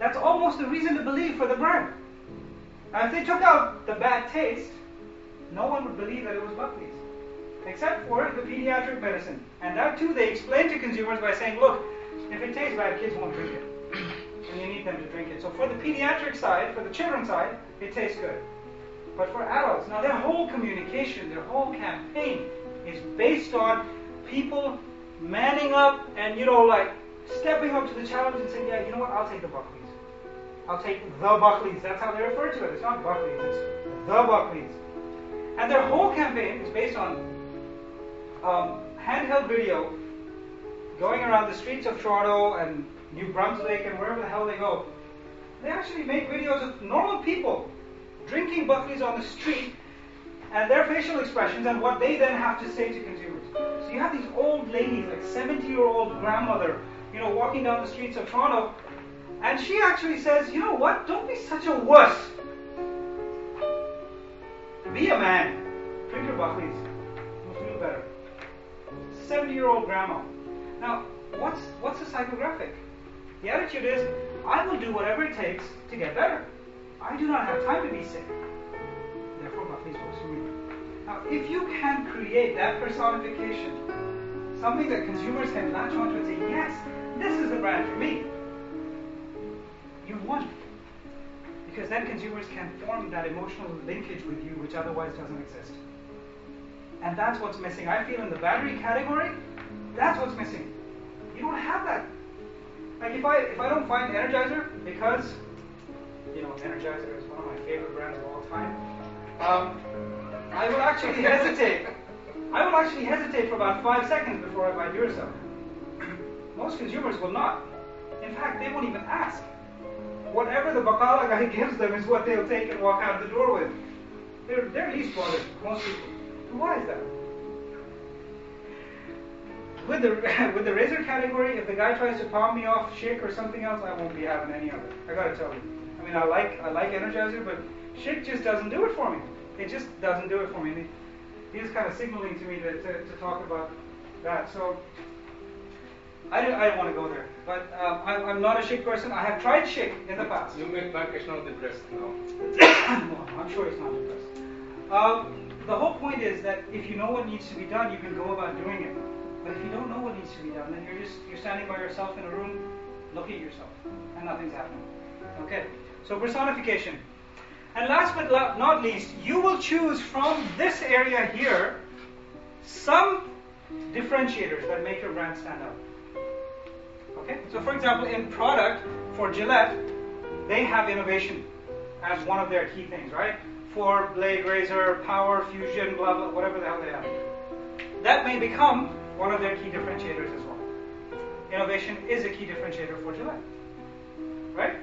That's almost a reason to believe for the brand. Now, if they took out the bad taste, no one would believe that it was Buckley's, except for the pediatric medicine. And that too, they explain to consumers by saying, look, if it tastes bad, kids won't drink it. And you need them to drink it. So for the pediatric side, for the children's side, it tastes good. But for adults, now their whole communication, their whole campaign is based on people manning up and, stepping up to the challenge and saying, yeah, you know what, I'll take the Buckley's. I'll take the Buckley's. That's how they refer to it. It's not Buckley's, it's the Buckley's. And their whole campaign is based on handheld video going around the streets of Toronto and New Brunswick and wherever the hell they go. They actually make videos of normal people drinking Buckley's on the street and their facial expressions and what they then have to say to consumers. So you have these old ladies, like 70-year-old grandmother, walking down the streets of Toronto, and she actually says, you know what, don't be such a wuss. Be a man. Drink your Buckley's. You'll feel better. 70-year-old grandma. Now, what's the psychographic? The attitude is, I will do whatever it takes to get better. I do not have time to be sick. Therefore, Buckley's works for me. Now, if you can create that personification, something that consumers can latch onto and say, yes, this is the brand for me, you've won. Because then consumers can form that emotional linkage with you, which otherwise doesn't exist. And that's what's missing. I feel in the battery category, that's what's missing. You don't have that. Like if I don't find Energizer, because Energizer is one of my favorite brands of all time, I will actually hesitate. I will actually hesitate for about 5 seconds before I buy Duracell. Most consumers will not. In fact, they won't even ask. Whatever the Bacala guy gives them is what they'll take and walk out the door with. They're least bothered, most people. Why is that? With the razor category, if the guy tries to palm me off Schick or something else, I won't be having any of it. I gotta tell you. I mean, I like Energizer, but Schick just doesn't do it for me. It just doesn't do it for me. He's kind of signaling to me to talk about that. So I don't want to go there. But I'm not a Schick person. I have tried Schick in the past. You make Marrakesh not depressed now. No, I'm sure it's not depressed. The whole point is that if you know what needs to be done, you can go about doing it. But if you don't know what needs to be done, then you're standing by yourself in a room, looking at yourself, and nothing's happening. Okay? So personification. And last but not least, you will choose from this area here some differentiators that make your brand stand out. Okay? So for example, in product, for Gillette, they have innovation as one of their key things, right? For blade, razor, power, fusion, blah, blah, whatever the hell they have. That may become one of their key differentiators as well. Innovation is a key differentiator for Gillette. Right?